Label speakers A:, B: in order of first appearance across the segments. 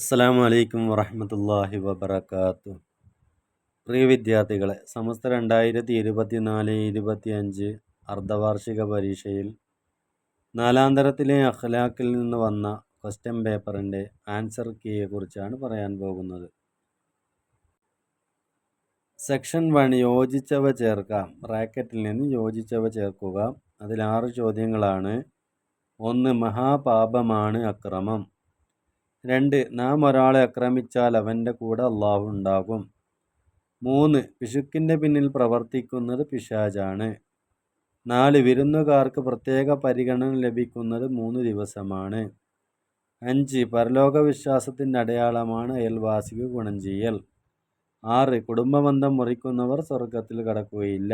A: അസ്സലാമു അലൈക്കും വറഹ്മത്തുള്ളാഹി വബറകാതുഹു. പ്രിയ വിദ്യാർത്ഥികളെ, സമസ്ത 2024-25 അർദ്ധവാർഷിക പരീക്ഷയിൽ നാലാന്തരത്തിലെ അഖ്ലാഖിൽ നിന്ന് വന്ന ക്വസ്റ്റ്യൻ പേപ്പറിൻ്റെ ആൻസർ കീയെ കുറിച്ചാണ് പറയാൻ പോകുന്നത്. സെക്ഷൻ 1 യോജിച്ചവ ചേർക്കാം. ബ്രാക്കറ്റിൽ നിന്ന് യോജിച്ചവ ചേർക്കുക. അതിൽ 6 ചോദ്യങ്ങളാണ്. 1. മഹാപാപമാണ് അക്രമം. 2. നാം ഒരാളെ ആക്രമിച്ചാൽ അവൻ്റെ കൂടെ അള്ളാഹു ഉണ്ടാകും. 3. പിശുക്കിൻ്റെ പിന്നിൽ പ്രവർത്തിക്കുന്നത് പിശാചാണ്. 4. വിരുന്നുകാർക്ക് പ്രത്യേക പരിഗണന ലഭിക്കുന്നത് 3 ദിവസമാണ്. 5. പരലോക വിശ്വാസത്തിൻ്റെ അടയാളമാണ് അയൽവാസിക്ക് ഗുണം ചെയ്യൽ. 6. കുടുംബബന്ധം മുറിക്കുന്നവർ സ്വർഗത്തിൽ കടക്കുകയില്ല.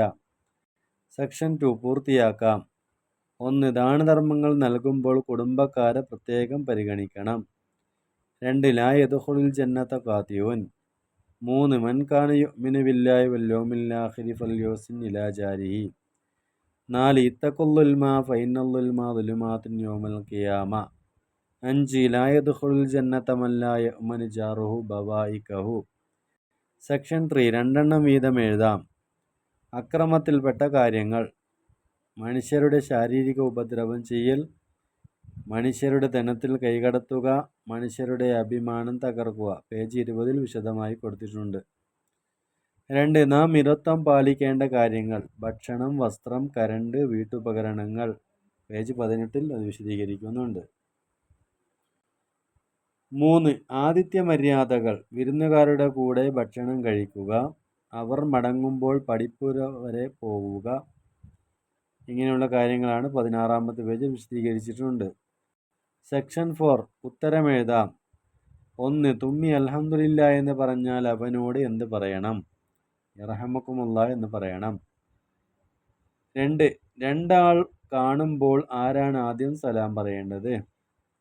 A: സെക്ഷൻ 2 പൂർത്തിയാക്കാം. 1. ദാനധർമ്മങ്ങൾ നൽകുമ്പോൾ കുടുംബക്കാരെ പ്രത്യേകം പരിഗണിക്കണം. 2. ലാ യദ്ഖുലുൽ ജന്നത ഖാതിഉൻ. 3. മൻ കാന യുഅ്മിനു ബില്ലാഹി വൽ യൗമിൽ ആഖിരി ഫൽയുഹ്സിൻ ഇലാ ജാരിഹി. 4. ഇത്തഖുൽ ളുൽമ ഫഇന്നൽ ളുൽമ ളുലുമാതുൻ യൗമൽ ഖിയാമ. 5. ലാ യദ്ഖുലുൽ ജന്നത മൻ ലാ യഅ്മനു ജാറുഹു ബവാഇകഹു. സെക്ഷൻ 3 രണ്ടെണ്ണം വീതം എഴുതാം. അക്രമത്തിൽപ്പെട്ട കാര്യങ്ങൾ: മനുഷ്യരുടെ ശാരീരിക ഉപദ്രവം ചെയ്യൽ, മനുഷ്യരുടെ ധനത്തിൽ കൈകടത്തുക, മനുഷ്യരുടെ അഭിമാനം തകർക്കുക. പേജ് 20 വിശദമായി കൊടുത്തിട്ടുണ്ട്. 2. നാം മിതത്വം പാലിക്കേണ്ട കാര്യങ്ങൾ: ഭക്ഷണം, വസ്ത്രം, കരണ്ട്, വീട്ടുപകരണങ്ങൾ. പേജ് 18 അത് വിശദീകരിക്കുന്നുണ്ട്. 3. ആതിഥ്യ മര്യാദകൾ: വിരുന്നുകാരുടെ കൂടെ ഭക്ഷണം കഴിക്കുക, അവർ മടങ്ങുമ്പോൾ പടിപ്പുര വരെ പോവുക. ഇങ്ങനെയുള്ള കാര്യങ്ങളാണ് 16-ാമത്തെ പേജിൽ വിശദീകരിച്ചിട്ടുണ്ട്. സെക്ഷൻ 4 ഉത്തരം എഴുതാം. 1. തുമ്മി അൽഹംദുലില്ലാ എന്ന് പറഞ്ഞാൽ അവനോട് എന്ത് പറയണം? യർഹമുക്കുമുല്ലാഹ് എന്ന് പറയണം. 2. രണ്ടാൾ കാണുമ്പോൾ ആരാണ് ആദ്യം സലാം പറയേണ്ടത്?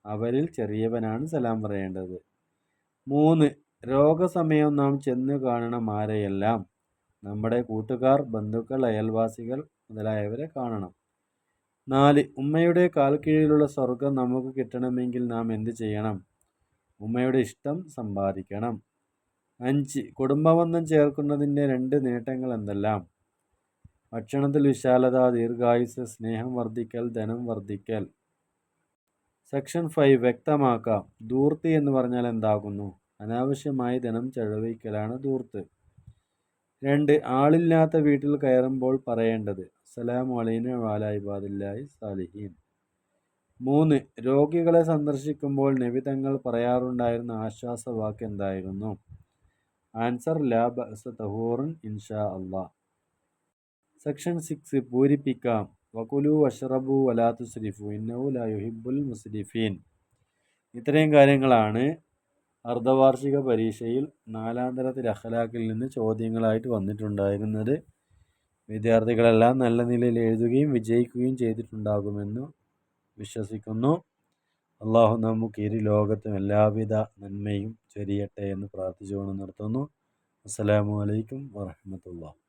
A: അവരിൽ ചെറിയവനാണ് സലാം പറയേണ്ടത്. 3. രോഗസമയം നാം ചെന്ന് കാണണം ആരെയെല്ലാം? നമ്മുടെ കൂട്ടുകാർ, ബന്ധുക്കൾ, അയൽവാസികൾ മുതലായവരെ കാണണം. 4. ഉമ്മയുടെ കാൽക്കീഴിലുള്ള സ്വർഗം നമുക്ക് കിട്ടണമെങ്കിൽ നാം എന്ത് ചെയ്യണം? ഉമ്മയുടെ ഇഷ്ടം സമ്പാദിക്കണം. 5. കുടുംബബന്ധം ചേർക്കുന്നതിൻ്റെ 2 നേട്ടങ്ങൾ എന്തെല്ലാം? ഭക്ഷണത്തിൽ വിശാലത, ദീർഘായുസ്സ്, സ്നേഹം വർദ്ധിക്കൽ, ധനം വർദ്ധിക്കൽ. സെക്ഷൻ 5 വ്യക്തമാക്കാം. ധൂർത്ത് എന്ന് പറഞ്ഞാൽ എന്താകുന്നു? അനാവശ്യമായി ധനം ചെലവഴിക്കലാണ് ധൂർത്ത്. 2. ആളില്ലാത്ത വീട്ടിൽ കയറുമ്പോൾ പറയേണ്ടത്: അസ്സലാമു അലൈനാ വഅലാ ഇബാദില്ലാഹി സാലിഹീൻ. 3. രോഗികളെ സന്ദർശിക്കുമ്പോൾ നബി തങ്ങൾ പറയാറുണ്ടായിരുന്ന ആശ്വാസവാക്ക് എന്തായിരുന്നു? ആൻസർ: ലാ ബഅസ തഹൂറുൻ ഇൻഷാ അല്ലാഹ്. സെക്ഷൻ 6 പൂരിപ്പിക്കാം. വകുലു വഷ്റബു വലാ തുസ്രിഫു ഇന്നഹു ലാ യുഹിബ്ബുൽ മുസ്രിഫീൻ. ഇത്രയും കാര്യങ്ങളാണ് അർദ്ധവാർഷിക പരീക്ഷയിൽ നാലാന്തരത്തിൽ അഖ്ലാഖിൽ നിന്ന് ചോദ്യങ്ങളായിട്ട് വന്നിട്ടുണ്ടായിരുന്നത്. വിദ്യാർത്ഥികളെല്ലാം നല്ല നിലയിൽ എഴുതുകയും വിജയിക്കുകയും ചെയ്തിട്ടുണ്ടാകുമെന്ന് വിശ്വസിക്കുന്നു. അള്ളാഹു നമുക്ക് ഇരു ലോകത്തും എല്ലാവിധ നന്മയും ചൊരിയട്ടെ എന്ന് പ്രാർത്ഥിച്ചുകൊണ്ട് നിർത്തുന്നു. അസ്സലാമു അലൈക്കും വറഹ്മത്തുള്ളാഹി.